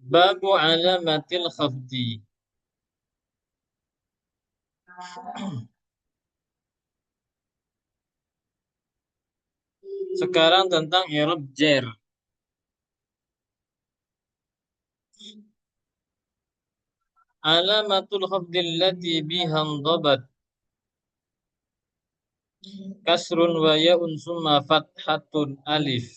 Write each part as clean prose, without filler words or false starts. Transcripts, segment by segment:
Babu alamatil khafdi. Sekarang tentang i'rab jar. Alamatul khafdi allati biha dhabat kasrun wa ya'un summa fathatun alif.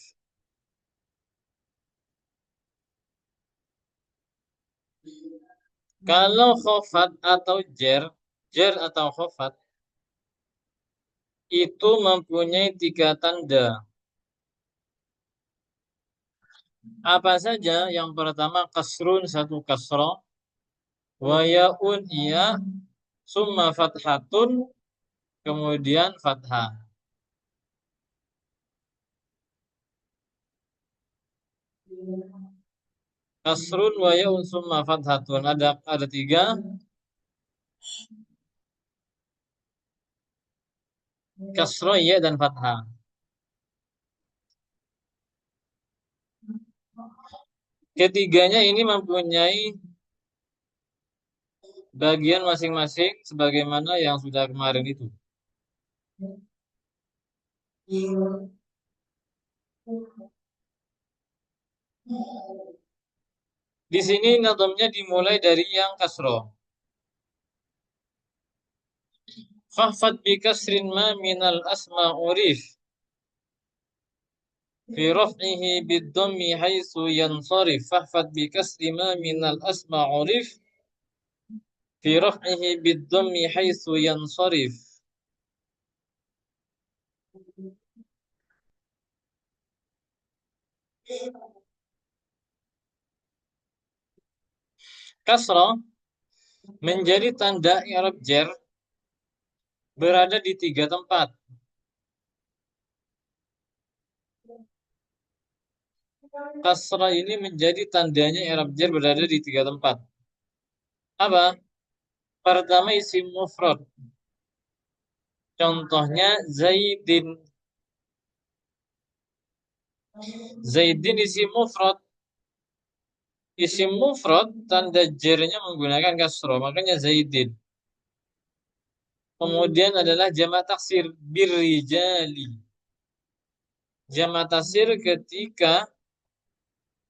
Kalau khofat atau jar atau khofat itu mempunyai tiga tanda. Apa saja? Yang pertama kasrun, satu kasroh, wa ya'un iya, summa fathatun, kemudian fathah. Kasrun wa ya'un summa fathatun. Ada tiga. Kasroh iya dan fathah. Ketiganya ini mempunyai bagian masing-masing sebagaimana yang sudah kemarin itu. Di sini nazamnya dimulai dari yang kasroh. Fahfad bi kasrin ma minal asma urif fi raf'ihi bid dhammi haitsu yansarif. Fahfad bi kasri ma minal asma urif fi raf'ihi bid dhammi haitsu yansarif. Kasrah menjadi tanda i'rab jar berada di tiga tempat. Kasrah ini menjadi tandanya i'rab jar berada di tiga tempat. Apa? Pertama isim mufrad. Contohnya Zaidin. Zaidin isim mufrad. Isim mufrad tanda jarnya menggunakan kasroh, makanya Zaidin. Kemudian adalah jamak taksir birrijali. Jamak taksir ketika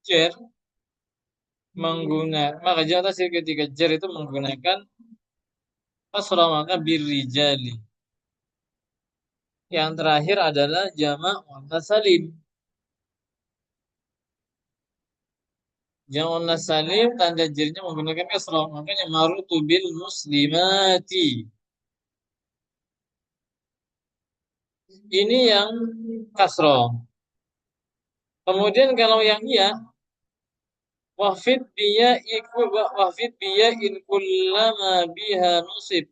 jar maka jamak taksir ketika jar itu menggunakan kasroh, maka birrijali. Yang terakhir adalah jamak muannas salim. Jamak muannas salim tanda jarnya menggunakan kasroh, makanya marutu bil muslimati. Ini yang kasroh. Kemudian kalau yang iya, wahfid biya in kullama biha nusib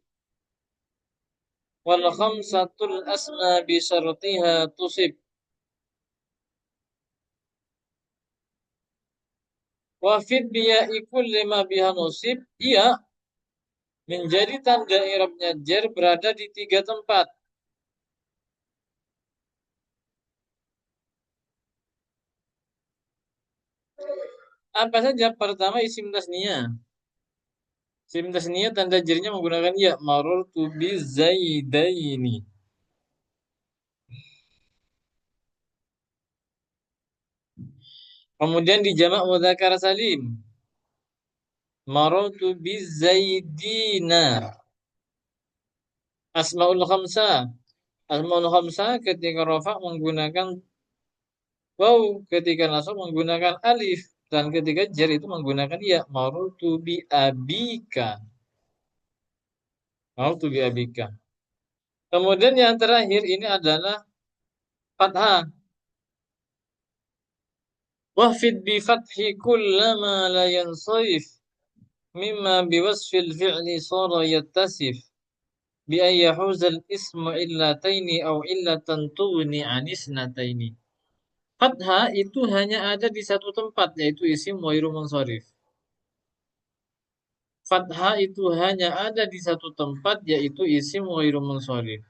wal khamsatul asma bi syartiha tusib. Wahfid biya kullama biha nusib, iya menjadi tanda i'rabnya jar berada di tiga tempat. Apa saja? Pertama isim tasniyah. Isim tasniyah tanda jarnya menggunakan ya, marartu bi zaidaini. Kemudian di jamak mudzakkar salim, marartu bi zaidina. Asmaul khamsah. Asmaul khamsah ketika rafa menggunakan waw, ketika nasab menggunakan alif, dan ketika jar itu menggunakan ya. Marartu bi abika. Marartu bi abika. Kemudian yang terakhir ini adalah fathah. Wahfid bi fathi kullama la yansarif mimma biwasfil fi'li sara yattasif bi an yahuzal ismu illataini aw illatan tughni anisnataini. Fathah itu hanya ada di satu tempat, yaitu isim ghairu munsharif. Fathah itu hanya ada di satu tempat, yaitu isim ghairu munsharif.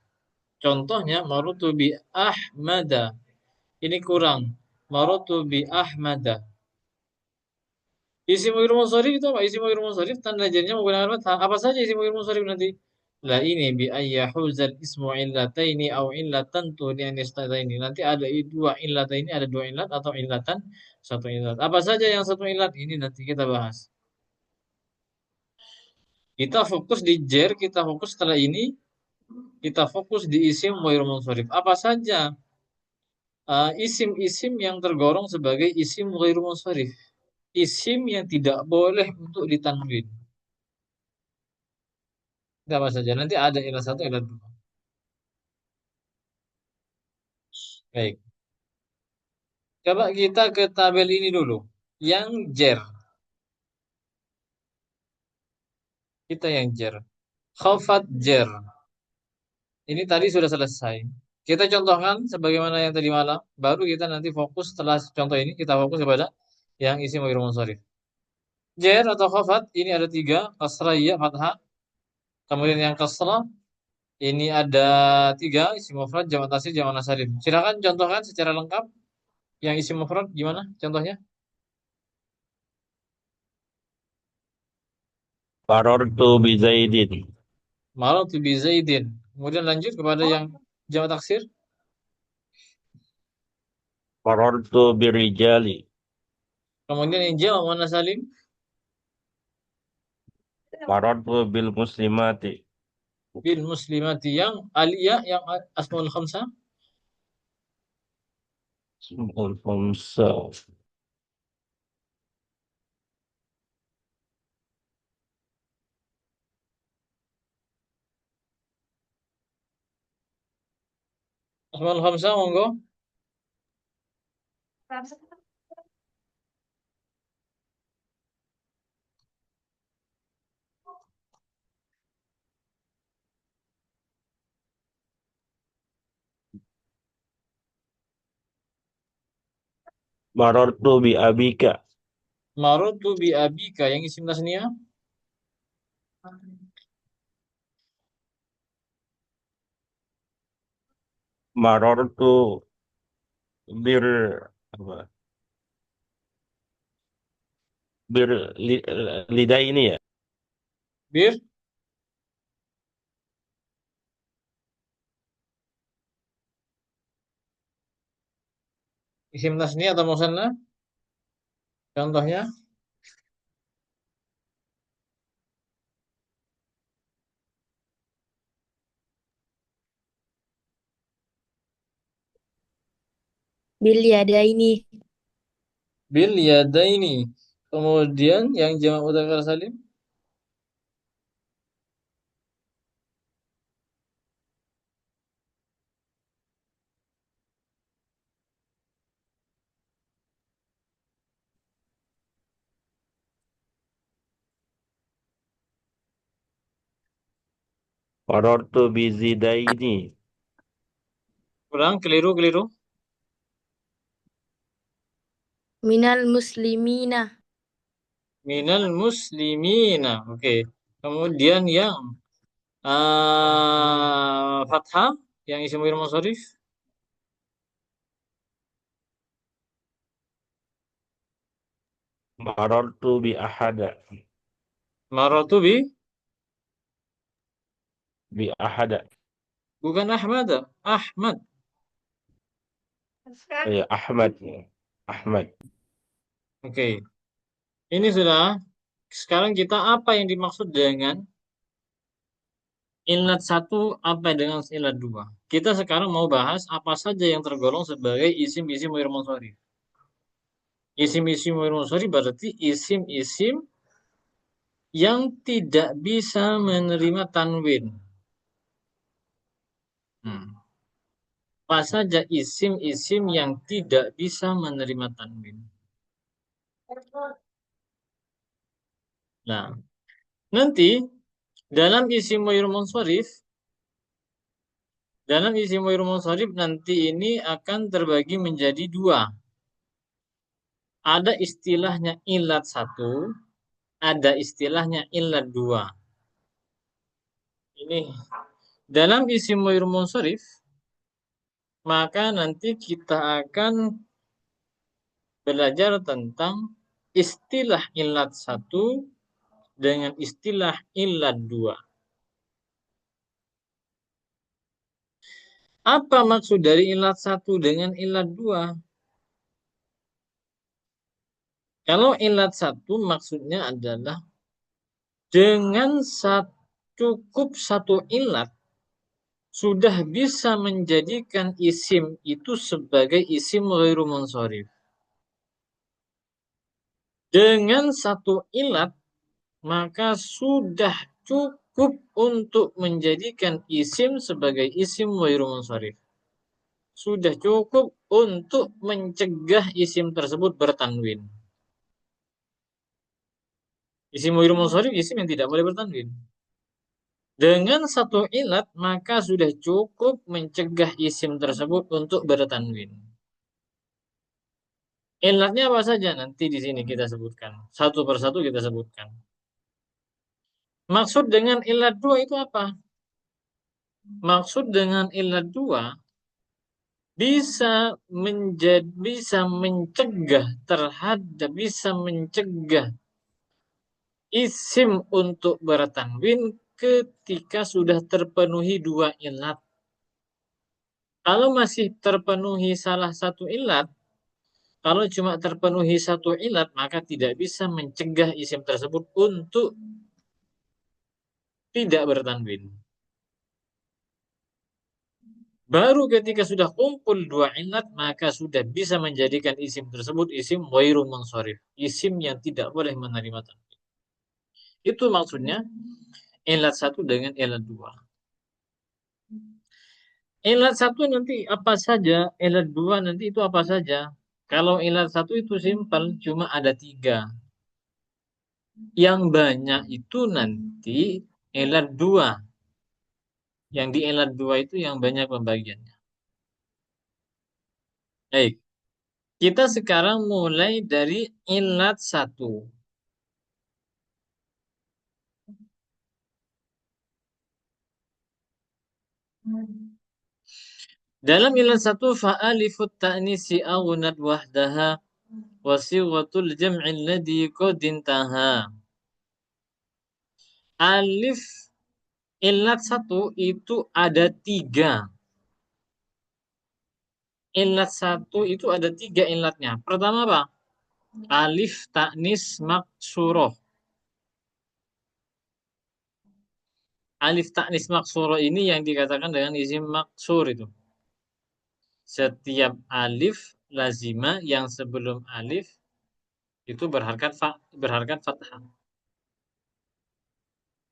Contohnya marutu bi ahmada. Ini kurang. Marutu bi ahmada. Isim ghair munsharif itu apa? Isim ghair munsharif tanda jadinya menggunakan fathah. Apa saja isim ghair munsharif nanti? Lah ini bi ayyahuzal ismu illataini au illatan tuhdian istataini. Nanti ada dua illataini, ada dua illat atau illatan, satu illat. Apa saja yang satu illat ini nanti kita bahas. Kita fokus di jer, kita fokus setelah ini, kita fokus di isim ghair munsharif. Apa saja isim-isim yang tergolong sebagai isim ghair munsharif? Isim yang tidak boleh untuk ditanwin. Itu apa saja? Nanti ada ilah satu, ilah dua. Baik. Coba kita ke tabel ini dulu. Yang jer. Kita yang jer. Khafat jer. Ini tadi sudah selesai. Kita contohkan sebagaimana yang tadi malam. Baru kita nanti fokus setelah contoh ini. Kita fokus kepada yang isi ghair munsharif. Jer atau khafat ini ada tiga. Kasrah, ya, fathah. Kemudian yang kasrah ini ada tiga. Isi mufrad, jamak taksir, jamak nasarim. Silakan contohkan secara lengkap. Yang isi mufrad gimana contohnya? Qarartu bi Zaidin. Marartu bi Zaidin. Kemudian lanjut kepada yang jamak taksir. Qarartu bi Rijali. Kemudian yang jamak muannas salim Qarartu bil Muslimati. bil muslimati, yang aliyah yang asmaul khamsah. Ismul khamsa. Asmaul khamsah monggo. Marartu bi Abika. Marartu bi abika yang isim tasniyah. Marartu bir apa? Bir lidaini ya. Bir isim tasniyah atau musanna? Contohnya Bil yadaini. bil yadaini. Kemudian yang jamak mudzakkar salim Qarartu bi Zidaini. kurang keliru. Minal muslimina. Minal muslimina. Oke. Kemudian yang fathah yang isim ghair munsharif. Marartu bi Ahada. Marartu bi Bi Ahada. bukan Ahmad. Ahmad. Ya, Ahmad. Ahmad. Oke. Ini sudah. Sekarang kita apa yang dimaksud dengan ilat satu, apa dengan ilat dua? Kita sekarang mau bahas apa saja yang tergolong sebagai isim-isim ghair munsharif. Isim-isim ghair munsharif berarti isim-isim yang tidak bisa menerima tanwin. Apa saja isim-isim yang tidak bisa menerima tanwin? Nah, nanti dalam isim ghair munsharif, nanti ini akan terbagi menjadi dua. Ada istilahnya ilat satu, ada istilahnya ilat dua. Ini dalam isim ghair munsharif, maka nanti kita akan belajar tentang istilah ilat satu dengan istilah ilat dua. Apa maksud dari ilat satu dengan ilat dua? Kalau ilat satu maksudnya adalah dengan cukup satu ilat sudah bisa menjadikan isim itu sebagai isim ghairu munsharif. Dengan satu ilat maka sudah cukup untuk menjadikan isim sebagai isim ghairu munsharif. Sudah cukup untuk mencegah isim tersebut bertanwin. Isim ghairu munsharif isim yang tidak boleh bertanwin. Dengan satu ilat maka sudah cukup mencegah isim tersebut untuk bertanwin. Ilatnya apa saja nanti di sini kita sebutkan. Satu persatu kita sebutkan. Maksud dengan ilat dua itu apa? Maksud dengan ilat dua bisa mencegah isim untuk bertanwin ketika sudah terpenuhi dua ilat. Kalau masih terpenuhi salah satu ilat, kalau cuma terpenuhi satu ilat, maka tidak bisa mencegah isim tersebut untuk tidak bertanwin. Baru ketika sudah kumpul dua ilat, maka sudah bisa menjadikan isim tersebut isim ghairu munsharif, isim yang tidak boleh menerima tanwin. Itu maksudnya ilat satu dengan ilat dua. Ilat satu nanti apa saja, ilat dua nanti itu apa saja. Kalau ilat satu itu simpel, cuma ada tiga. Yang banyak itu nanti ilat dua. Yang di ilat dua itu yang banyak pembagiannya. Baik, kita sekarang mulai dari ilat satu. Dalam ilat satu fa'alifut ta'nisi aghnat wahdaha wasiwatul jam'i alladhi qad intaha. Alif ilat satu itu ada tiga. Ilat satu itu ada tiga ilatnya. Pertama apa? Alif ta'nis maksuroh. Alif ta'nis maksuroh ini yang dikatakan dengan isim maksur itu. Setiap alif lazima yang sebelum alif itu berharkat fathah.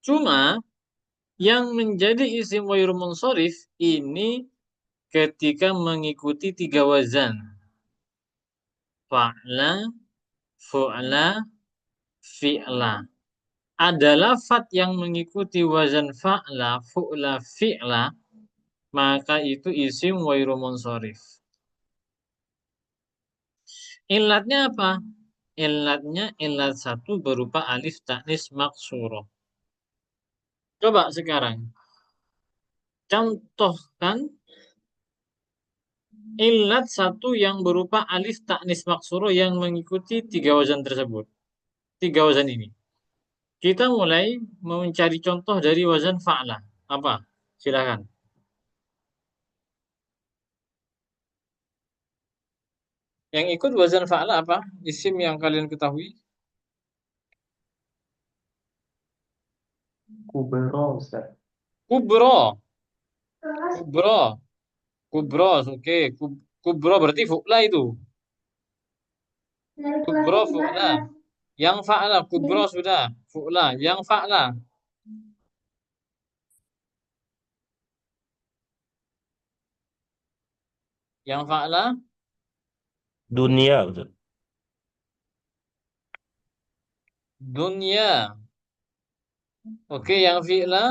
Cuma yang menjadi isim ghairu munsharif ini ketika mengikuti tiga wazan. Fa'la, fu'la, fi'la. Ada lafat yang mengikuti wazan fa'la, fu'la, fi'la, maka itu isim ghairu munsharif. Ilatnya apa? Ilatnya ilat satu berupa alif ta'nis maksuroh. Coba sekarang contohkan ilat satu yang berupa alif ta'nis maksuroh yang mengikuti tiga wazan tersebut. Tiga wazan ini. Kita mulai mencari contoh dari wazan fa'la. Apa? Silakan. Yang ikut wazan fa'la apa? Isim yang kalian ketahui? Kubro, Ustaz. Kubro. Kubro. Kubro. Oke. Kubro berarti fu'la itu. Kubro fu'la. Yang fa'la. Kubro sudah. Fu'la. Yang fa'la. Yang fa'la. Dunia, Ustaz. Dunia. Oke. Yang fi'la.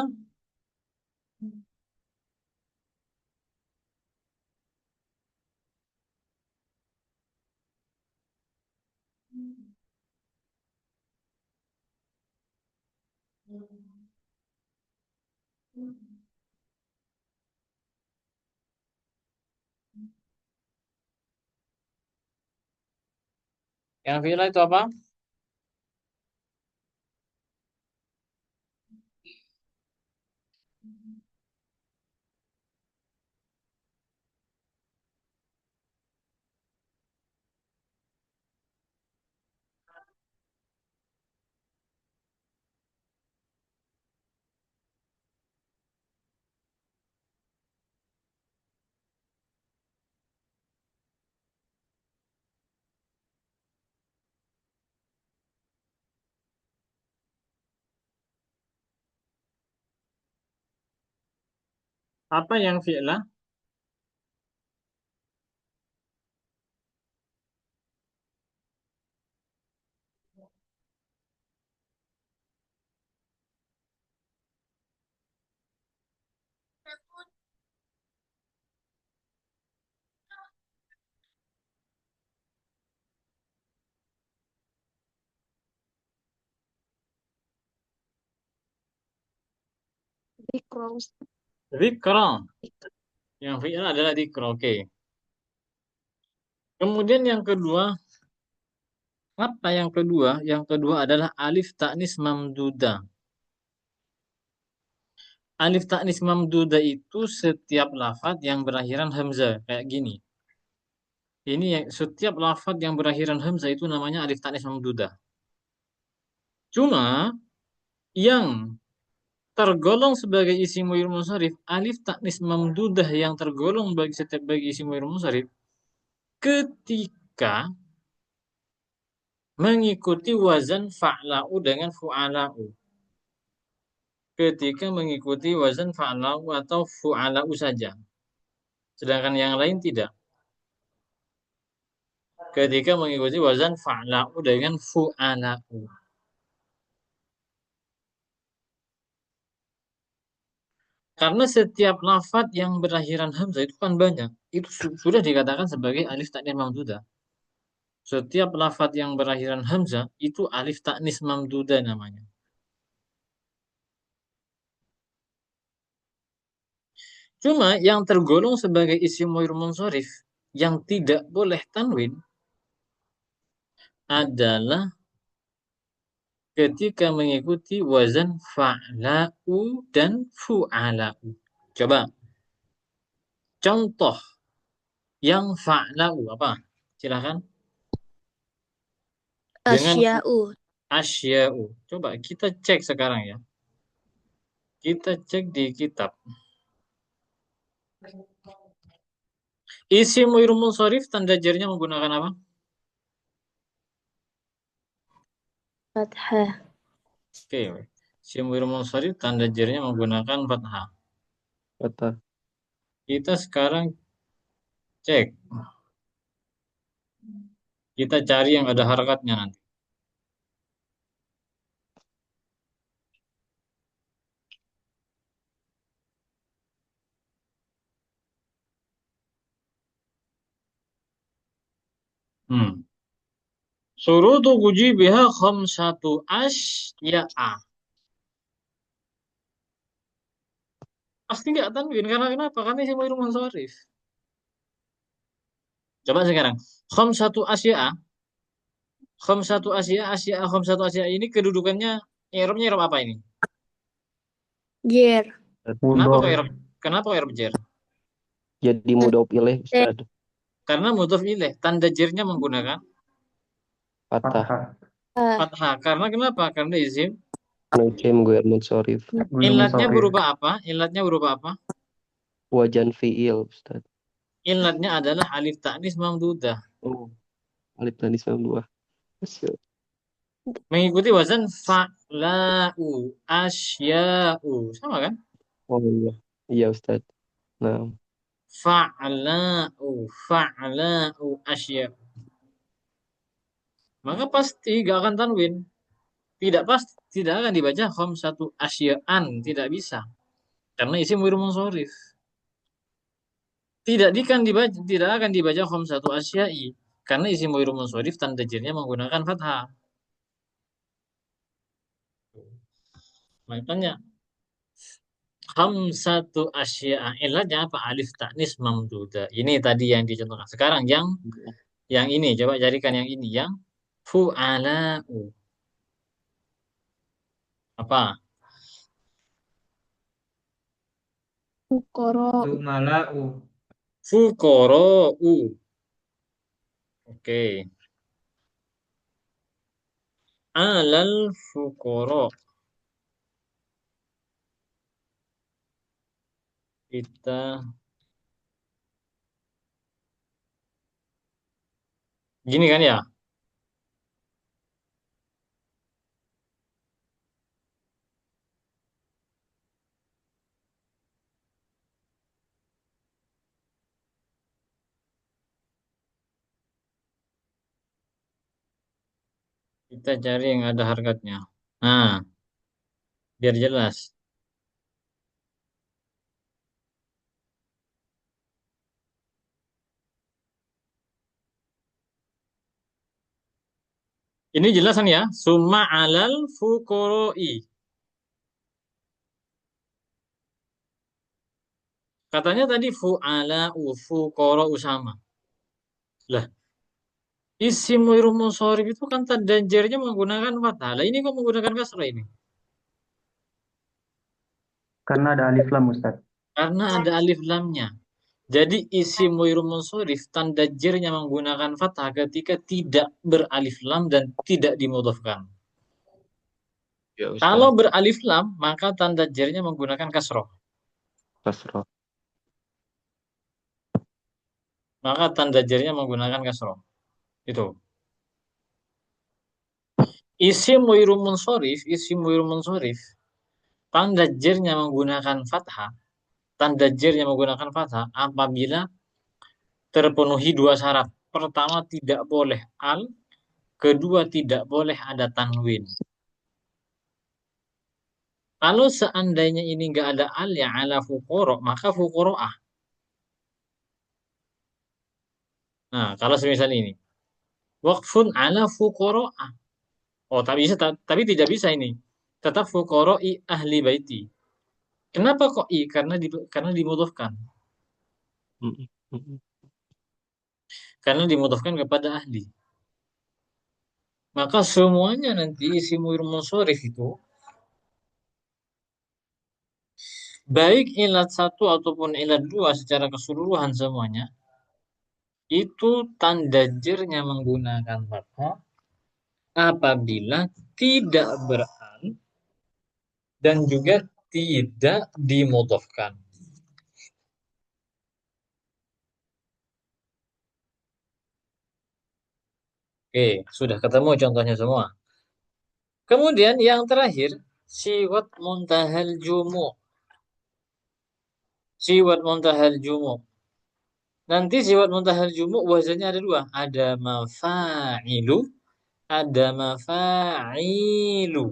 Yang fi'la itu apa? Apa yang fi'lah? Dikro. Zikra. Yang fi'lah adalah dzikra. Oke. Kemudian yang kedua, apa yang kedua? Yang kedua adalah alif ta'nis mamduda. Alif ta'nis mamduda itu setiap lafadz yang berakhiran hamzah. Kayak gini. Ini yang setiap lafadz yang berakhiran hamzah itu namanya alif ta'nis mamduda. Cuma yang tergolong sebagai isim mu'ir munsharif, alif ta'nis mamdudah yang tergolong bagi setiap bagi isim mu'ir munsharif ketika mengikuti wazan fa'la'u dengan fu'ala'u. Ketika mengikuti wazan fa'la'u atau fu'ala'u saja. Sedangkan yang lain tidak. Ketika mengikuti wazan fa'la'u dengan fu'ala'u. Karena setiap lafadz yang berakhiran hamzah itu kan banyak. Itu sudah dikatakan sebagai alif ta'nis mamdudah. Setiap lafadz yang berakhiran hamzah itu alif ta'nis mamdudah namanya. Cuma yang tergolong sebagai isim mu'ir munsharif yang tidak boleh tanwin adalah ketika mengikuti wazan fa'la'u dan fu'ala'u. Coba contoh yang fa'la'u apa? Silahkan. Dengan Asya'u. asya'u. Coba kita cek sekarang ya. Kita cek di kitab. Isim mu'ir munsharif tanda jarnya menggunakan apa? Fathah. Oke. Isim mu'ir munsharif tanda jarnya menggunakan fathah. Kata. Kita sekarang cek. Kita cari yang ada harakatnya nanti. Hmm. Surutu wujibiha khamsatu asya'a. Pasti nggak tanwin. Karena kenapa? Karena isim mu'ir munsharif. Coba sekarang. Khamsatu asya'a. Khamsatu asya'a. Asya'a. Khamsatu asya'a ini kedudukannya i'rabnya i'rab apa ini? Jer. Kenapa kok Mudor. i'rab? Kenapa kok i'rab jer? Jadi mudhof ilaih Eh, Ustaz. Karena mudhof ilaih. Tanda jernya menggunakan Fathah. fathah. Karena kenapa? Karena isim. Musim gue munsharif. Ilatnya berupa apa? Ilatnya berupa apa? Wajan fiil Ustaz. Ilatnya adalah alif ta'nis mamdudah. Oh, alif tanis 2. Mengikuti wazan fa'la'u asya'u. Sama kan? Oh iya. Iya Ustaz. Nah, Fa'la'u asya'u. Maka pasti gak akan tanwin. Tidak pasti, tidak akan dibaca khamsatu asya'an. Tidak bisa. Karena isim mu'ir munsharif. Tidak akan dibaca khamsatu asya'i. Karena isim mu'ir munsharif tanda jernya menggunakan fathah. Makanya khamsatu asya'a. Ilatnya apa? Alif ta'nis mamduda. Ini tadi yang dicontohkan. Sekarang yang ini. Coba carikan yang ini. Yang fu'ala'u. Apa? Fukoro. Dumala'u. Fuqara'u. Oke. Alal fuqara. Kita gini kan ya? Kita cari yang ada harokatnya. Nah, biar jelas. Ini jelasan ya. Summa alal fukoroi. Katanya tadi fu'ala fukoro usama. Lah, isim wiru munsharif itu kan tanda jernya menggunakan fathah. Lah ini kok menggunakan kasrah ini? Karena ada alif lam Ustaz. Karena ada alif lamnya. Jadi isim wiru munsharif tanda jernya menggunakan fathah ketika tidak beralif lam dan tidak dimudhafkan. Ya Kalau Ustaz. beralif lam, maka tanda jernya menggunakan kasroh. Kasroh. Maka tanda jernya menggunakan kasroh. Itu. Isim wiru munsharif, tanda jernya menggunakan fathah. Tanda jernya menggunakan fathah apabila terpenuhi dua syarat. Pertama, tidak boleh al. Kedua, tidak boleh ada tanwin. Kalau seandainya ini nggak ada al ya ala fukoro, maka fukoroah. Nah, kalau semisal ini. Waqfun ala fukoroah. Oh, tapi bisa, tapi tidak bisa ini. Tetap fukoroi ahli baiti. Kenapa kok i? Karena dimudhafkan. Mm, mm. Karena dimudhafkan kepada ahli. Maka semuanya nanti isim munsharif itu baik ilat satu ataupun ilat dua secara keseluruhan semuanya itu tanda jernya menggunakan fathah apabila tidak beral dan juga tidak dimudhafkan. Oke, sudah ketemu contohnya semua. Kemudian yang terakhir siwat muntahal jumu. Siwat muntahal jumu. Nanti siwat muntahal jumu wazannya ada dua. Ada mafa'ilu, ada mafa'ilu.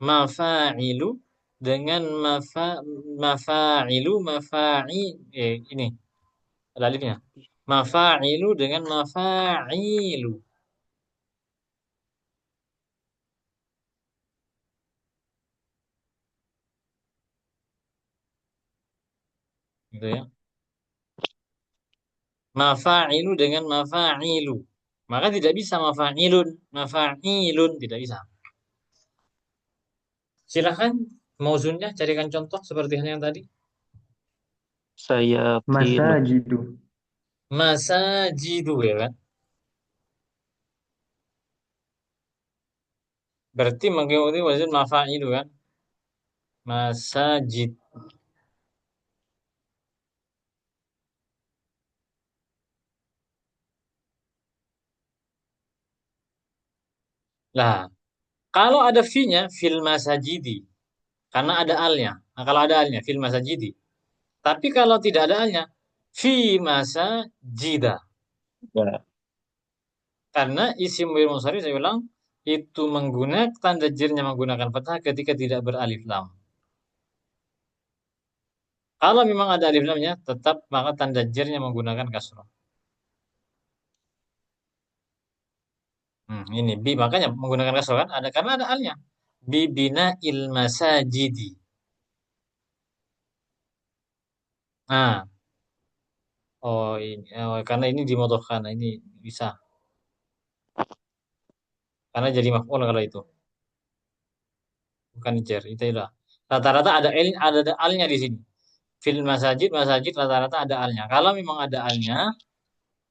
Mafa'ilu dengan mafa'ilu ini ada alifnya. Mafa'ilu dengan mafa'ilu. Gitu ya. Mafa'ilu dengan mafa'ilu. Maka tidak bisa mafa'ilun, mafa'ilun tidak bisa. Silahkan mauzunnya carikan contoh seperti yang tadi. Sayatin. Masajidu. Masajidu ya kan. Berarti mengikuti wazan mafa'ilu kan. Masajid. Lah, kalau ada fi-nya fil masajidi karena ada alnya. Nah, kalau ada alnya fil masajidi. Tapi kalau tidak ada alnya fi masajida. Ya. Karena isim fi'il mudhari saya ulang itu menggunakan tanda jirnya menggunakan fathah ketika tidak beralif lam. Kalau memang ada alif lamnya, tetap maka tanda jirnya menggunakan kasroh. Ini bi makanya menggunakan kasroh kan ada karena ada alnya. Bibina il masajidi. Nah, karena ini dimodofkan, nah, ini bisa karena jadi maf'ul kalau itu bukan jar itu lah. Rata-rata ada alnya di sini. Fil masajid masajid rata-rata ada alnya. Kalau memang ada alnya,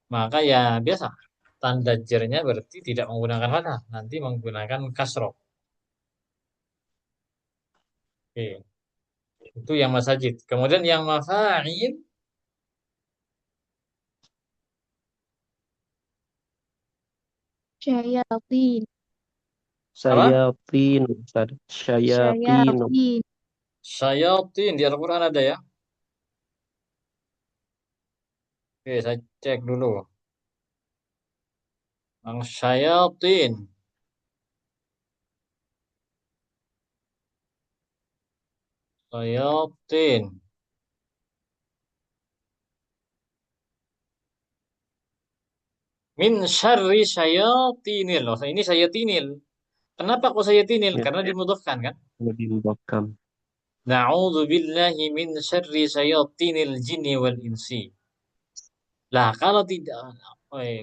maka ya biasa. Tanda jernya berarti tidak menggunakan fathah, nanti menggunakan kasroh. Oke, itu yang masajid. Kemudian yang mafa'il, Syayatin. apa? Sayatin. Ustaz. Sayatin. Syayatin. Syayatin di Al-Quran ada ya. Oke, saya cek dulu. Yang syayatin. Sayatin. Min syarri syayatinil. Oh, ini syayatinil. Kenapa kok syayatinil? Ya, Karena dimudahkan kan? lebih mubakam. Na'udzu billahi min syarri syayatinil jinni wal insi. Lah, kalau tidak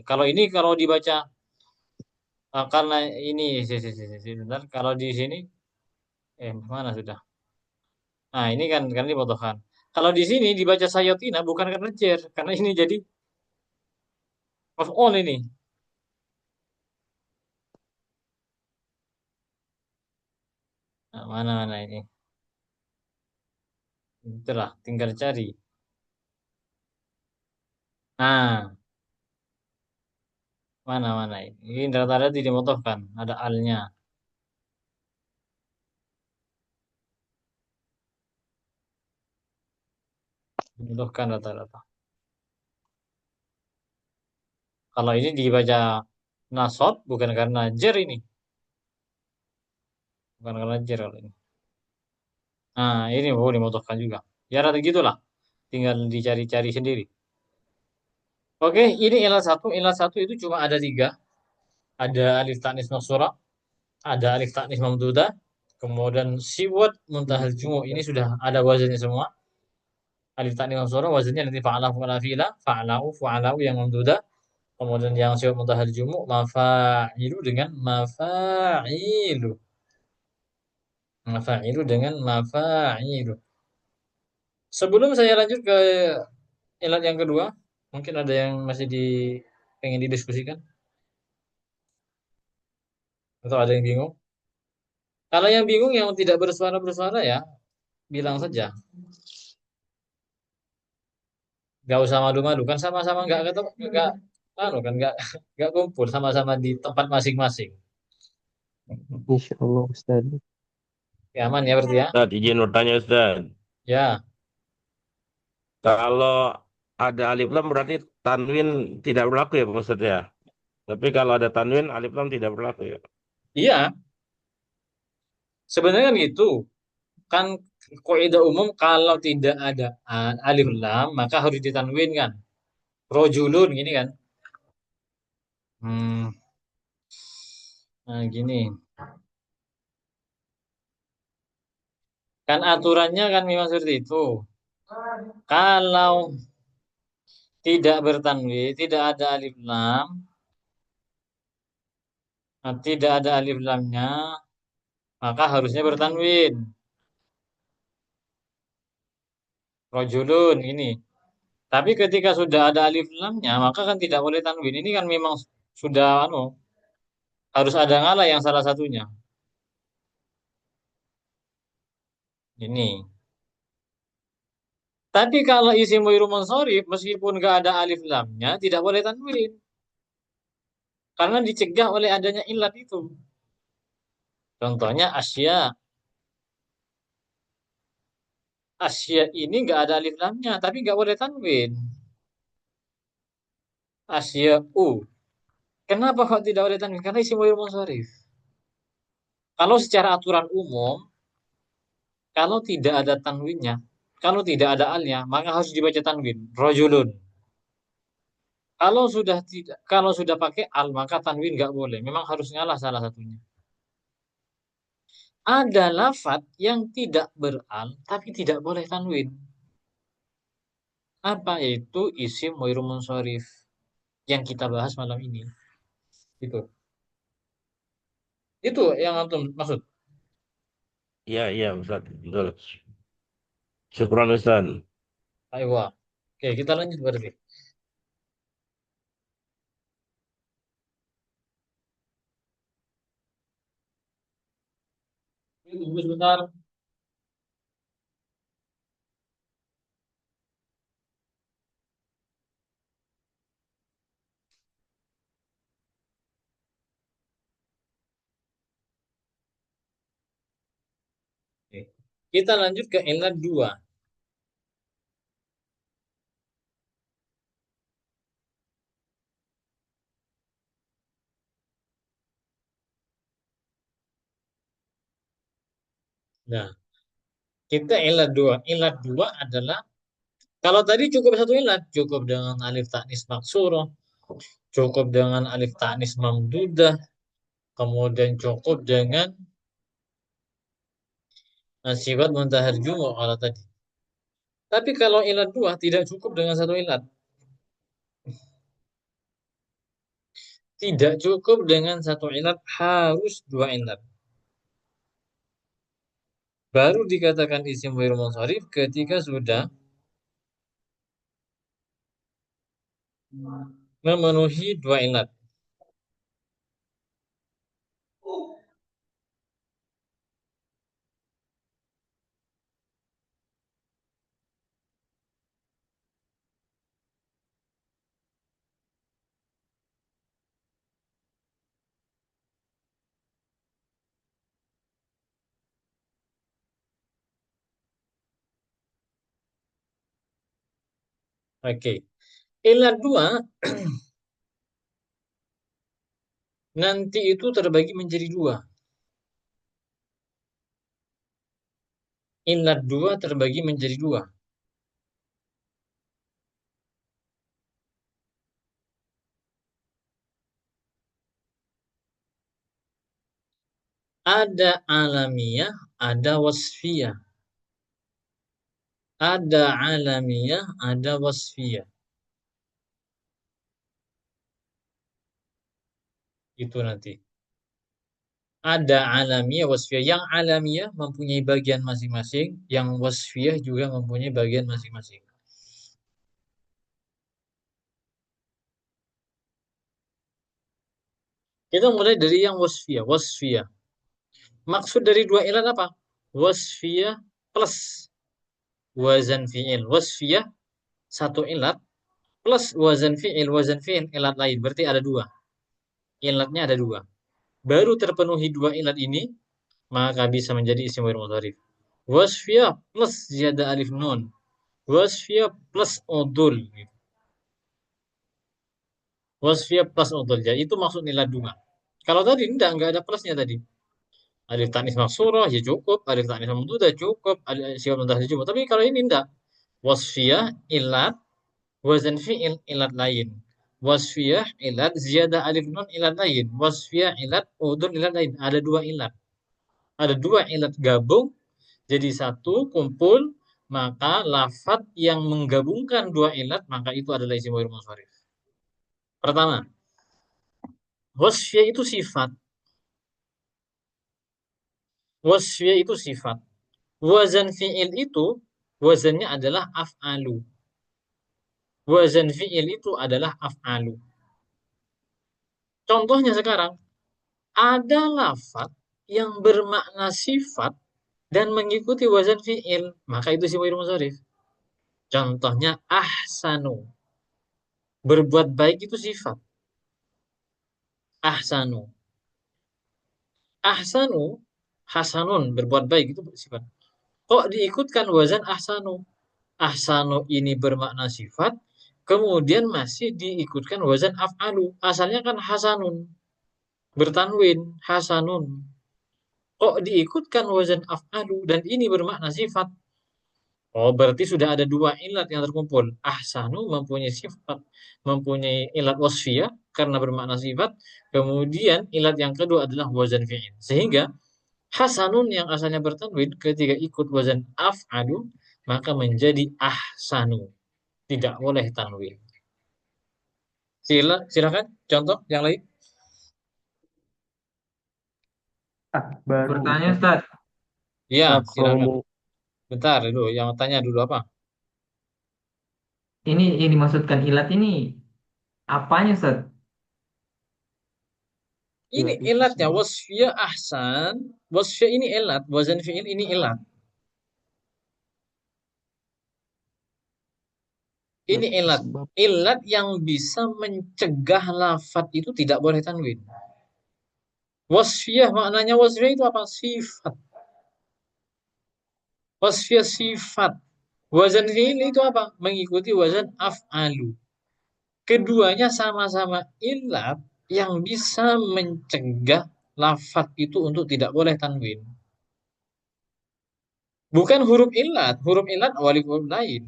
kalau ini kalau dibaca karena ini sebentar kalau di sini mana sudah. Nah, ini kan dipotongkan. Kalau di sini dibaca sayatina bukan karena jer, karena ini jadi maf'ul ini. Nah, mana ini? Itulah, tinggal cari. Nah, mana ini? Ini rata-rata dimotongkan, ada alnya. Dimotongkan rata-rata. Kalau ini dibaca nasot bukan karena jer ini. Bukan karena jer kalau ini. Nah, ini dimotongkan juga. Ya rata gitulah. Tinggal dicari-cari sendiri. Oke, ini ilah satu. Ilah satu itu cuma ada tiga. Ada alif ta'nis maksura, ada alif ta'nis mamdudah, kemudian siwat muntahal jumu. Ini sudah ada wazannya semua. Alif ta'nis maksura wazannya nanti fa'ala fa'ala fi'la, fa'alau yang mamdudah. Kemudian yang siwat muntahal jumu mafa'ilu dengan mafa'ilu. Mafa'ilu dengan mafa'ilu. Sebelum saya lanjut ke ilat yang kedua, mungkin ada yang masih pengen didiskusikan atau ada yang bingung. Kalau yang bingung yang tidak bersuara ya bilang saja. Gak usah malu-malu kan sama-sama nggak ketemu nggak kan nggak kumpul sama-sama di tempat masing-masing. Insya Allah Ustaz. Ya, aman ya berarti ya. Ustaz, izin bertanya Ustaz. Ya, Kalau ada alif lam berarti tanwin tidak berlaku ya Pak Ustaz ya? Tapi kalau ada tanwin alif lam tidak berlaku ya? iya. Sebenarnya kan gitu. Kan kaidah umum kalau tidak ada alif lam maka harus ditanwin kan. Rojulun gini kan. Hmm, nah gini. Kan aturannya kan memang seperti itu. Kalau tidak bertanwin, tidak ada alif lam, tidak ada alif lamnya, maka harusnya bertanwin. Rojulun ini. Tapi ketika sudah ada alif lamnya, maka kan tidak boleh tanwin. Ini kan memang sudah harus ada ngalah yang salah satunya. Ini. Tapi kalau isim wairu mansharif meskipun nggak ada alif lamnya, tidak boleh tanwin. Karena dicegah oleh adanya ilat itu. Contohnya Asya. Asya ini nggak ada alif lamnya, tapi nggak boleh tanwin. Asya u. Kenapa kok tidak boleh tanwin? Karena isim wairu mansharif. Kalau secara aturan umum, kalau tidak ada tanwinnya, kalau tidak ada alnya, maka harus dibaca tanwin. Rojulun. Kalau sudah pakai al, maka tanwin nggak boleh. Memang harus ngalah salah satunya. Ada lafat yang tidak beral, tapi tidak boleh tanwin. Apa itu isim wairu munsharif yang kita bahas malam ini? Itu. Itu yang antum maksud. Iya, iya Ustaz, betul. Syukran Ustaz. Ayo. Oke, kita lanjut berarti. Tunggu sebentar. Oke. Kita lanjut ke ilat 2. Nah, Kita ilat dua. Ilat dua adalah, kalau tadi cukup satu ilat, cukup dengan alif ta'nis maksurah, cukup dengan alif ta'nis mamdudah, kemudian cukup dengan sifat muntahar jumu kalau tadi. Tapi kalau ilat dua tidak cukup dengan satu ilat. Tidak cukup dengan satu ilat, harus dua ilat. Baru dikatakan isim ghair munsharif ketika sudah memenuhi dua ilat. Oke. Ilat dua nanti itu terbagi menjadi dua. Ilat dua terbagi menjadi dua. Ada alamiah, ada wasfiyah. Ada alamiah, ada wasfiyah. Itu nanti. Ada alamiah, wasfiyah. Yang alamiah mempunyai bagian masing-masing, yang wasfiyah juga mempunyai bagian masing-masing. Kita mulai dari yang wasfiyah. Wasfiyah. Maksud dari dua ilat apa? Wasfiyah plus wazan fi'il. Wasfiyah satu ilat plus wazan fi'il. Wazan fi'il ilat lain. Berarti ada dua. Ilatnya ada dua. Baru terpenuhi dua ilat ini, maka bisa menjadi isim ghair mudhari'. Wasfiyah plus ziyadah alif nun. Wasfiyah plus udul. Wasfiyah plus udul. Jadi itu maksud ilat dua. Kalau tadi enggak ada plusnya tadi. Alif tanis maksurah ya cukup, alif tanis mamdudah cukup, alif sifat muntahar cukup. Tapi kalau ini enggak. Wasfiyah ilat wazan fi'il ilat lain. Wasfiyah ilat ziyadah alif nun ilat lain. Wasfiyah ilat udun ilat lain. Ada dua ilat. Ada dua ilat gabung jadi satu kumpul, maka lafat yang menggabungkan dua ilat maka itu adalah isim ghair munsharif. Pertama, wasfiyah itu sifat. Wasfiyah itu sifat. Wazan fi'il itu wazannya adalah af'alu. Wazan fi'il itu adalah af'alu. Contohnya sekarang, ada lafaz yang bermakna sifat dan mengikuti wazan fi'il, maka itu isim ghair munsharif. Contohnya ahsanu. Berbuat baik itu sifat. Ahsanu. Ahsanu, hasanun, berbuat baik itu sifat. Kok diikutkan wazan ahsanu? Ahsanu ini bermakna sifat, kemudian masih diikutkan wazan af'alu. Asalnya kan hasanun. Bertanwin, hasanun. Kok diikutkan wazan af'alu dan ini bermakna sifat? Oh, berarti sudah ada dua ilat yang terkumpul. Ahsanu mempunyai sifat, mempunyai ilat wasfiyah karena bermakna sifat. Kemudian ilat yang kedua adalah wazan fi'il. Sehingga hasanun yang asalnya bertanwin ketika ikut wazan af'alu maka menjadi ahsanu. Tidak boleh tanwin. Silakan contoh yang lain. Baru Bertanya Ustaz. Ustaz, Ya, silakan. Akromu. Bentar dulu, yang tanya dulu apa? ini yang dimaksudkan ilat ini apanya Ustaz? Ini Ilat itu ilatnya sebab. wasfiyah ahsan. Wasfiyah ini ilat, wazan fi'il ini ilat. Ilat Ini itu ilat. sebab. Ilat yang bisa mencegah lafat itu tidak boleh tanwin. Wasfiyah maknanya wasfiyah itu apa? Sifat. Wasfiyah sifat. Wazan fi'il itu apa? Mengikuti wazan af'alu. Keduanya sama-sama ilat yang bisa mencegah lafat itu untuk tidak boleh tanwin. Bukan huruf ilat awali huruf lain.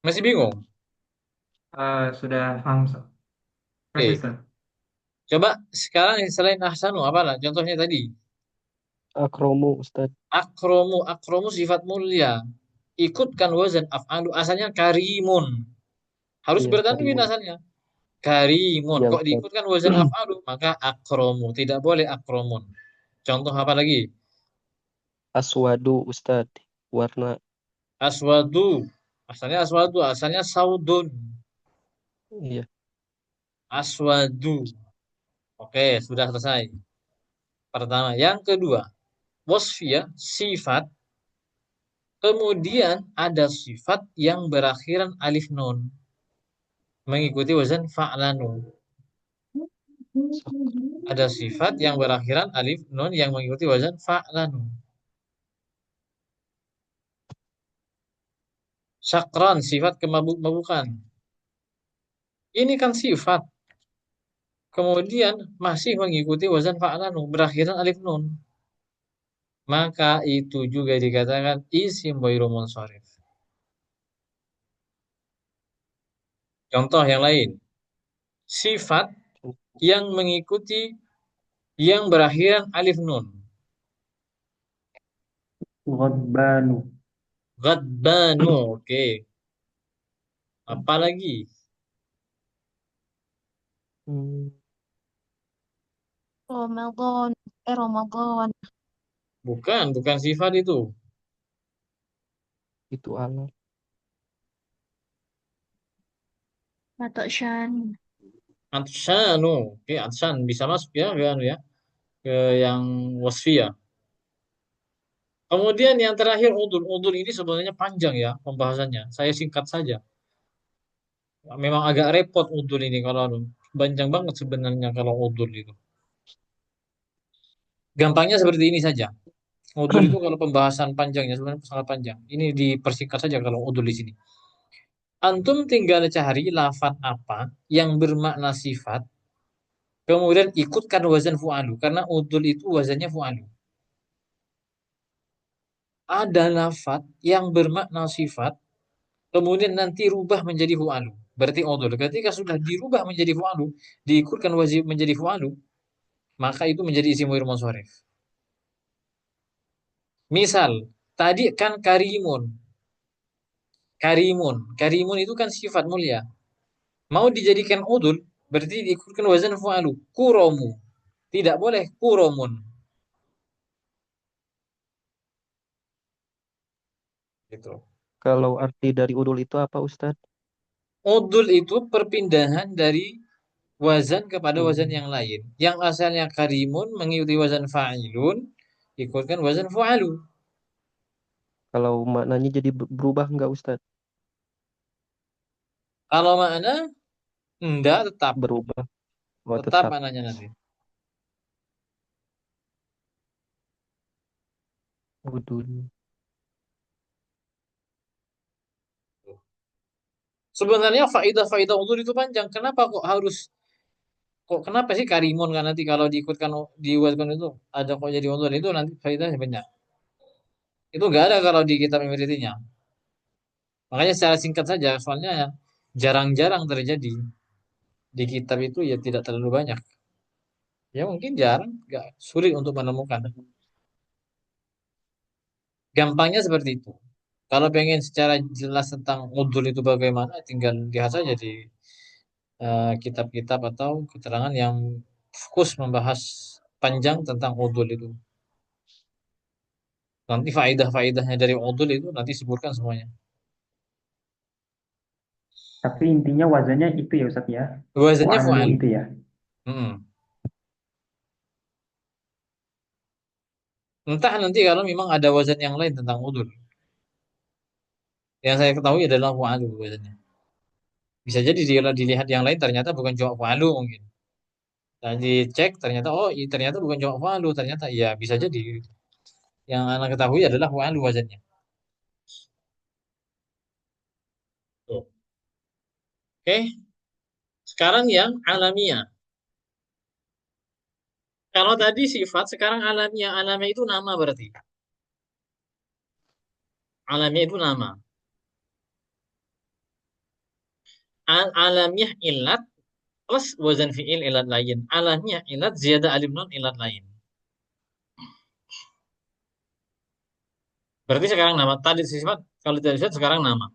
Masih bingung? Sudah paham, Ustaz. Kasih, Oke. Ustaz. Coba sekarang selain ahsanu apalah? Contohnya tadi. Akromu Ustaz. Akromu sifat mulia. Ikutkan wazan af'alu. Asalnya karimun. Harus Iya, bertanwin karimun. asalnya. Karimun. Iya Kok Ustaz. diikutkan wazan af'alu? Maka akromu. Tidak boleh akromun. Contoh apa lagi? Aswadu Ustaz. Warna. Aswadu. Asalnya aswadu. Asalnya saudun. Iya. Aswadu. Oke, sudah selesai. Pertama. Yang kedua. Wasfiyah, sifat. Kemudian ada sifat yang berakhiran alif nun. Mengikuti wazan fa'lanu. Ada sifat yang berakhiran alif nun yang mengikuti wazan fa'lanu. Syakran, sifat kemabuk-mabukan. Ini kan sifat. Kemudian masih mengikuti wazan fa'lanu. Berakhiran alif nun. Maka itu juga dikatakan isim ghairu munsharif. Contoh yang lain. Sifat yang mengikuti yang berakhiran alif nun. Ghadbanu. Ghadbanu. Oke. Apalagi? Hmm, Ramadan. Ramadan. Bukan sifat itu. itu alam. Matasyan. Atsyanu. Oke, atsan bisa masuk ya ke anu ya, ke yang wasfiyah. Kemudian yang terakhir udul. Udul ini sebenarnya panjang ya pembahasannya. Saya singkat saja. Memang agak repot udul ini kalau anu. Panjang banget sebenarnya kalau udul itu. Gampangnya seperti ini saja. Udul itu kalau pembahasan panjangnya sebenarnya sangat panjang. Ini dipersingkat saja kalau udul di sini. Antum tinggal cari lafaz apa yang bermakna sifat, kemudian ikutkan wazan fu'alu. Karena udul itu wazannya fu'alu. Ada lafaz yang bermakna sifat, kemudian nanti rubah menjadi fu'alu. Berarti udul. Ketika sudah dirubah menjadi fu'alu, diikutkan wajib menjadi fu'alu, maka itu menjadi isim ghair munsharif. Misal, tadi kan karimun. Karimun. Karimun itu kan sifat mulia. Mau dijadikan udul, berarti diikutkan wazan fu'alu. Kuromu. Tidak boleh kuromun. Gitu. Kalau arti dari udul itu apa Ustaz? Udul itu perpindahan dari wazan kepada wazan Hmm, yang lain. Yang asalnya karimun mengikuti wazan fa'ilun, ikutkan wazan fu'alu. Kalau maknanya jadi berubah enggak Ustaz? Kalau makna, enggak tetap. Berubah. Oh, Tetap tetap. maknanya nanti. Udul. Sebenarnya faidah-faidah udul itu panjang. Kenapa kok harus, kok kenapa sih karimun kan nanti kalau diikutkan, diwatkan itu, ada kok jadi udul itu nanti faidahnya banyak. Itu enggak ada kalau di kitab imiritinya. Makanya secara singkat saja, soalnya jarang-jarang terjadi. Di kitab itu ya tidak terlalu banyak. Ya mungkin jarang, nggak sulit untuk menemukan. Gampangnya seperti itu. Kalau pengen secara jelas tentang udul itu bagaimana, tinggal lihat saja di kitab-kitab atau keterangan yang fokus membahas panjang tentang udul itu. Nanti faedah-faedahnya dari udul itu nanti sebutkan semuanya. Tapi intinya wazannya itu ya Ustaz ya. Wazannya Fu'alu fu'al. itu ya. Mm-mm. Entah nanti kalau memang ada wazan yang lain tentang udul. Yang saya ketahui adalah fu'alu wazannya. Bisa jadi dilihat yang lain ternyata bukan cuma fu'alu mungkin. Dan dicek ternyata oh ternyata bukan cuma fu'alu, ternyata ya bisa jadi. Yang anak ketahui adalah fu'alu wazannya. Tuh. Oke, sekarang yang alamiah. Kalau tadi sifat, sekarang alamiah. Alamiah itu nama berarti. Alamiah itu nama. Alamiah ilat plus wazan fi'il ilat lain. Alamiah ilat ziyadah alif nun ilat lain. Berarti sekarang nama. Tadi sifat, kalau tadi sifat sekarang nama.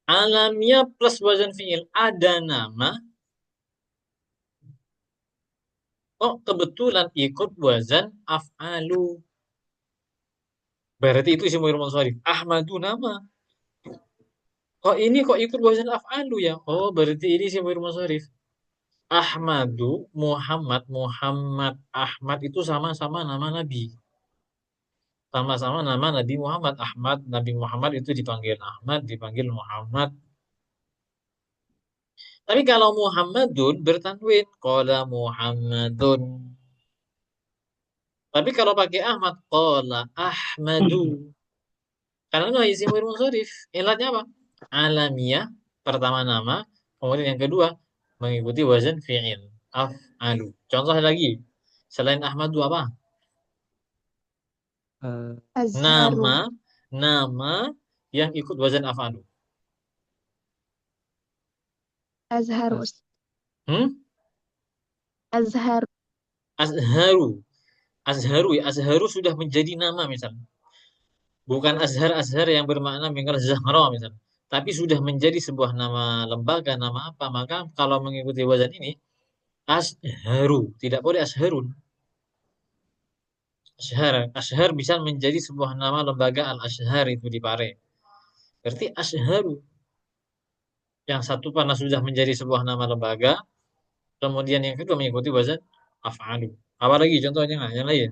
Alamiah plus wazan fi'il. Ada nama. Oh, kebetulan ikut wazan af'alu. Berarti itu isim ghairul munsharif. Ahmadu nama. Oh, ini kok ikut wazan af'alu ya? Oh, berarti ini isim ghairul munsharif. Ahmadu, Muhammad, Muhammad, Ahmad itu sama-sama nama Nabi. Sama-sama nama Nabi Muhammad. Ahmad, Nabi Muhammad itu dipanggil Ahmad, dipanggil Muhammad. Tapi kalau Muhammadun bertanwin, qala Muhammadun. Tapi kalau pakai Ahmad, qala Ahmadu. Karena itu isim ghairul munsharif. Ilatnya apa? Alamiah, pertama nama, kemudian yang kedua mengikuti wazan fi'il. Af'alu. Contoh lagi, selain Ahmadu apa? Azharu. Nama yang ikut wazan af'alu. Azharu. Hmm? Azharu. Azharu. Azharu ya, Azharu sudah menjadi nama misalnya. Bukan Azhar yang bermakna mingkar Zahra misalnya. Tapi sudah menjadi sebuah nama lembaga, nama apa. Maka kalau mengikuti wazan ini, Azharu. Tidak boleh Azharun. Ashar bisa menjadi sebuah nama lembaga Al-Ashhar itu di Pare. Berarti Ashharu. Yang satu karena sudah menjadi sebuah nama lembaga, kemudian yang kedua mengikuti wazan af'alu. Apa lagi contohnya nggak? Yang lain?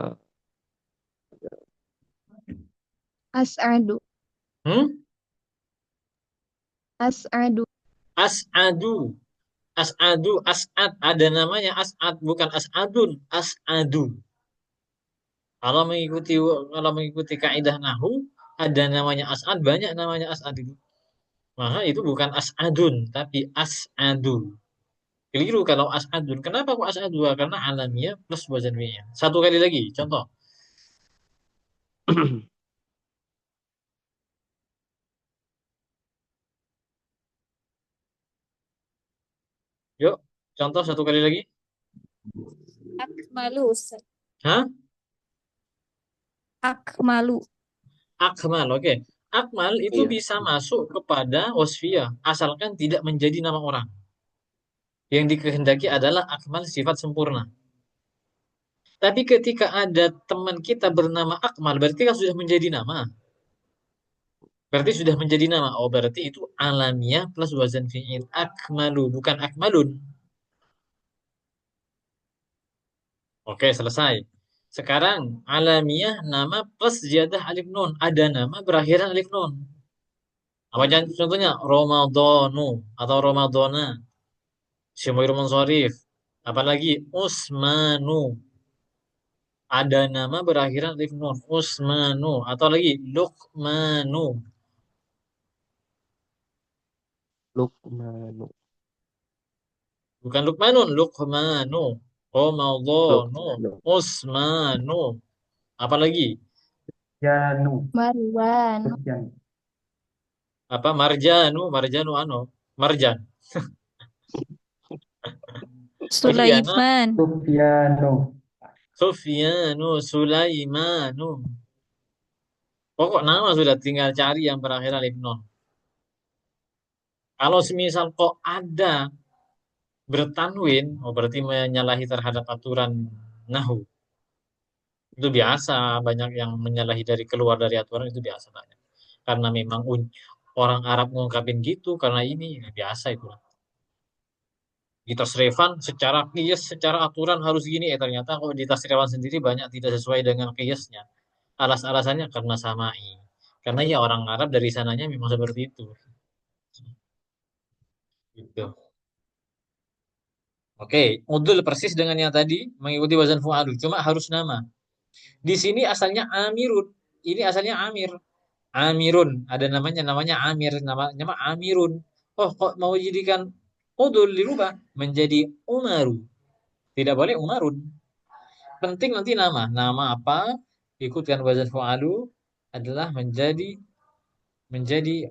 uh, As'adu. Hmm? As'adu. As'adu. As'adu, As'ad. Ada namanya As'ad, bukan As'adun. As'adu. Kalau mengikuti kaidah nahu, ada namanya As'ad, banyak namanya As'ad itu. Maka itu bukan As'adun, tapi As'adu. Keliru kalau as'adun. Kenapa kok as'adu? Karena alamiah plus wazan fi'il. Satu kali lagi, contoh. Yuk, contoh satu kali lagi. Akmalu Ustaz. Hah? Akmalu. Akmal, oke. Akmal itu iya. bisa masuk kepada wasfiyah, asalkan tidak menjadi nama orang. Yang dikehendaki adalah akmal sifat sempurna. Tapi ketika ada teman kita bernama Akmal, berarti kan sudah menjadi nama. Berarti sudah menjadi nama. Oh, berarti itu alamiah plus wazan fi'il. Akmalu, bukan akmalun. Oke, selesai. Sekarang alamiah nama plus ziyadah alif nun. Ada nama berakhiran alif nun. Apa contohnya? Ramadhanu atau Ramadhana. Syamir Munsharif. Apalagi Usmanu. Ada nama berakhiran alif nun. Usmanu. Atau lagi Luqmanu. Lukmanu. Bukan Luqmanun, Luqmanu. Ramadhanu. Lukmanu. Usmanu. Apalagi? Janu. Marwan. Sufyan. Apa? Marjanu ano. Marjan. Sufyana. Sulaiman. Sufyanu. Sufyanu, Sulaimanu. Pokok nama sudah tinggal cari yang berakhir alif nun. Kalau semisal kok ada bertanwin, oh berarti menyalahi terhadap aturan nahu. Itu biasa, banyak yang menyalahi dari keluar dari aturan itu biasa banyak. Karena memang orang Arab ngungkapin gitu, karena ini ya biasa itu. Di tasrifan secara qiyas, secara aturan harus gini, ternyata kok di tasrifan sendiri banyak tidak sesuai dengan qiyasnya. Alasannya karena samai. Karena ya orang Arab dari sananya memang seperti itu. Gitu. Oke, modul persis dengan yang tadi mengikuti wazan fu'alu, cuma harus nama. Di sini asalnya Amirun. Ini asalnya Amir. Amirun, ada namanya Amir, namanya Amirun. Oh, kok mau jadikan Udul dirubah menjadi Umaru. Tidak boleh Umarun. Penting nanti nama. Nama apa? Ikutkan wazan fa'alu adalah menjadi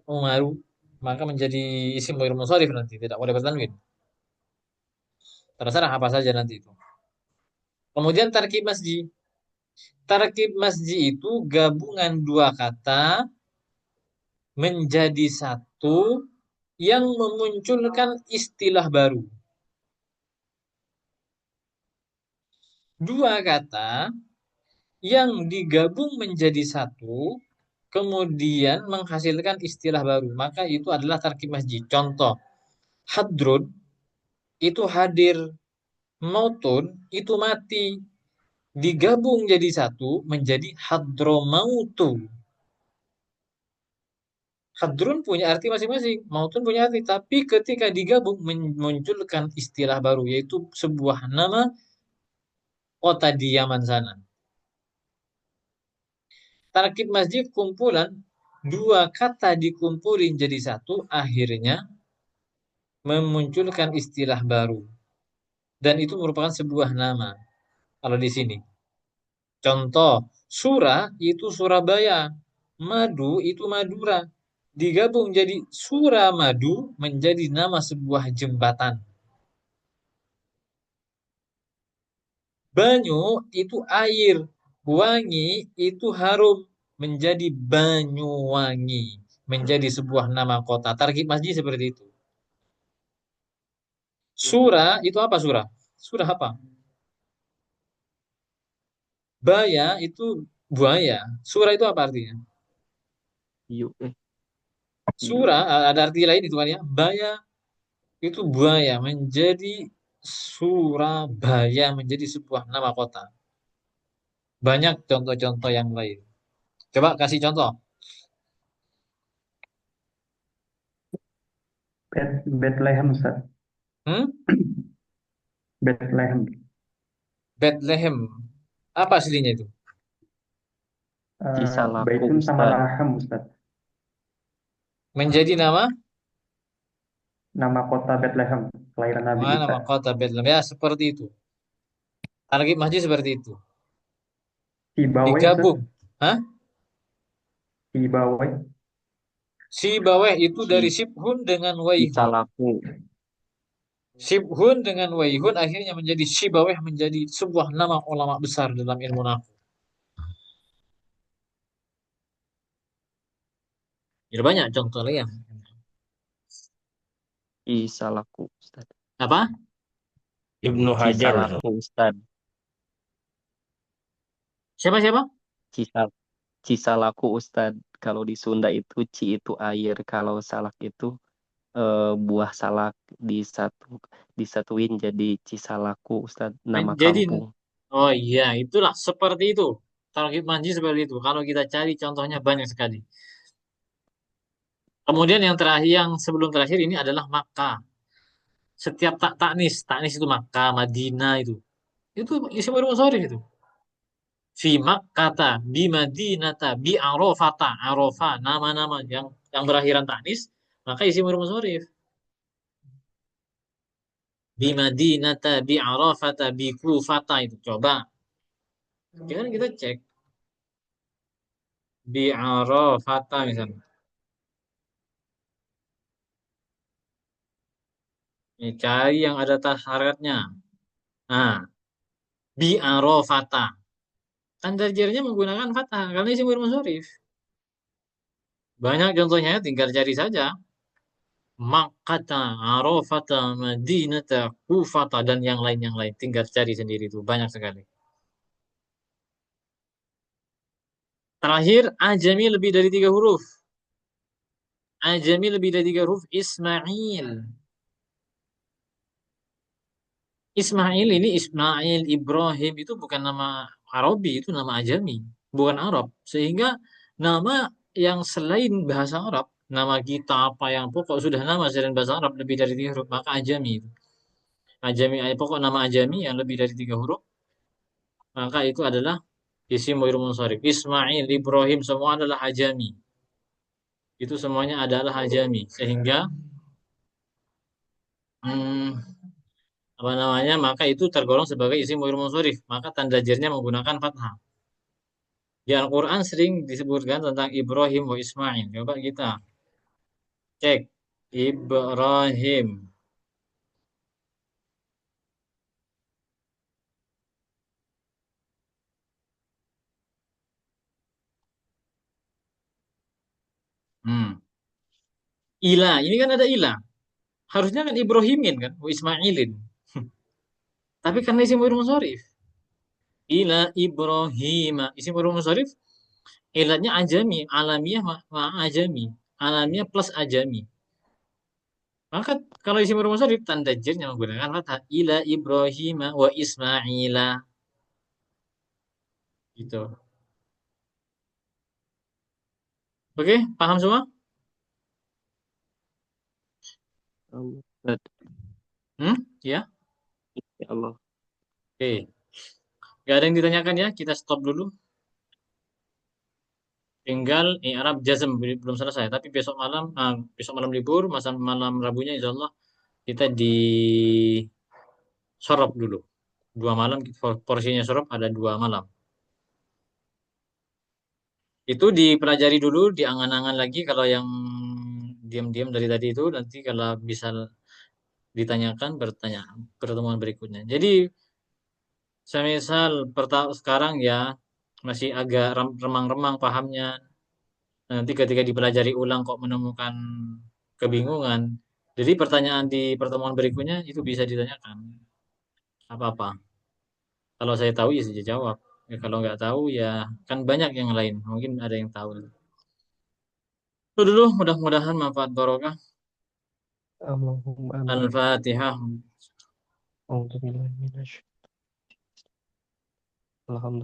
Umaru. Maka menjadi isim ghair munsharif nanti. Tidak boleh bertanwin. Terserah apa saja nanti itu. Kemudian tarkib masji. Tarkib masji itu gabungan dua kata menjadi satu yang memunculkan istilah baru. Dua kata yang digabung menjadi satu, kemudian menghasilkan istilah baru. Maka itu adalah tarkib masjid. Contoh, hadrun itu hadir, mautun itu mati. Digabung jadi satu menjadi hadromautu. Hadrun punya arti masing-masing, mautun punya arti. Tapi ketika digabung memunculkan istilah baru, yaitu sebuah nama kota di Yaman sana. Tarkib masjid kumpulan dua kata dikumpulin jadi satu, akhirnya memunculkan istilah baru. Dan itu merupakan sebuah nama. Kalau di sini. Contoh, Sura itu Surabaya. Madu itu Madura. Digabung jadi Suramadu menjadi nama sebuah jembatan. Banyu itu air. Wangi itu harum. Menjadi Banyuwangi. Menjadi sebuah nama kota. Tarkib masjid seperti itu. Sura itu apa sura? Sura apa? Baya itu buaya. Sura itu apa artinya? Yuk, Sura ada arti lain itu kan ya. Baya itu buaya menjadi Surabaya menjadi sebuah nama kota. Banyak contoh-contoh yang lain. Coba kasih contoh. Bethlehem, Ustaz. Hmm? Bethlehem. Bethlehem. Apa aslinya itu? Cisalaku Baitun sama Ustaz. Laham, Ustaz. Menjadi nama? Nama kota Bethlehem, kelahiran Nabi Isa. Nama kota Bethlehem. Ya, seperti itu. Tarkib masjid seperti itu. Sibawai, Ustaz. Digabung. Hah? Sibawai. Si baweh itu dari Ci- Sibhun dengan Waihun. Cisalaku. Sibhun dengan Waihun akhirnya menjadi Sibaweh menjadi sebuah nama ulama besar dalam ilmu nahwu. Jadi banyak contoh lain. Cisalaku Ustaz. Apa? Ibnu Hajar. Cisalaku Ustaz. Siapa? Cisal Cisalaku Ustaz. Kalau di Sunda itu ci itu air, kalau salak itu buah salak disatuin jadi Cisalaku Ustaz, nama Jadi, kampung. oh iya, itulah seperti itu. Tarkib manji seperti itu. Kalau kita cari contohnya banyak sekali. Kemudian yang terakhir, yang sebelum terakhir ini adalah Makkah. Setiap taknis, taknis itu Makkah, Madinah itu. Itu isim munsharif itu. Fi Makkata, bi Madinata, bi Arafata, Arafah, nama-nama yang berakhiran taknis, maka isim munsharif. Bi Madinata, bi Arafata, bi Kufata itu. Coba. Jangan kita cek. Bi Arafata misalnya. Ini cari yang ada tasharatnya. Nah, bi Arafata. Kan jarjarnya menggunakan fathah karena isim munsharif. Banyak contohnya, tinggal cari saja. Makkata, Arafata, Madinata, Kufata, dan yang lain. Tinggal cari sendiri itu. Banyak sekali. Terakhir, Ajami lebih dari 3 huruf. Ajami lebih dari 3 huruf. Ismail. Ismail ini Ismail, Ibrahim itu bukan nama Arabi, itu nama Ajami. Bukan Arab. Sehingga nama yang selain bahasa Arab, nama kita apa yang pokok sudah nama selain bahasa Arab lebih dari 3 huruf, maka Ajami itu. Ajami, pokok nama Ajami yang lebih dari 3 huruf, maka itu adalah isim ghair munsharif. Ismail, Ibrahim semua adalah Ajami. Itu semuanya adalah Ajami. Sehingga Hmm, apa namanya? Maka itu tergolong sebagai isim ghair munsharif. Maka tanda jernya menggunakan fathah. Di Al-Quran sering disebutkan tentang Ibrahim wa Ismail. Coba kita cek Ibrahim. Hmm. Ila, ini kan ada ila. Harusnya kan Ibrahimin kan, wa Ismailin. Tapi karena isim ghair munsharif. Ila Ibrahim. Isim ghair munsharif, ilatnya ajami, alamiah ma ajami. Alamiah plus ajami. Maka kalau isim ghair munsharif tanda jernya menggunakan fathah. Ila Ibrahim wa Ismaila. Gitu. Oke, paham semua? Ustaz, Hmm? Ya. ya Allah. Oke. Gak ada yang ditanyakan ya? Kita stop dulu. Tinggal Arab jazm belum selesai. Tapi besok malam libur, masa malam Rabunya insya Allah kita di sorop dulu. 2 malam, porsinya sorop ada 2 malam. Itu dipelajari dulu, diangan-angan lagi kalau yang diam-diam dari tadi itu nanti kalau bisa ditanyakan bertanya pertemuan berikutnya. Jadi semisal sekarang ya masih agak remang-remang pahamnya. Nanti ketika dipelajari ulang kok menemukan kebingungan. Jadi pertanyaan di pertemuan berikutnya itu bisa ditanyakan apa-apa. Kalau saya tahu ya saya jawab. Ya, kalau nggak tahu ya kan banyak yang lain. Mungkin ada yang tahu. Itu dulu mudah-mudahan manfaat barokah. Allahumma amin. Al-Fatihah. Alhamdulillah. Alhamdulillah.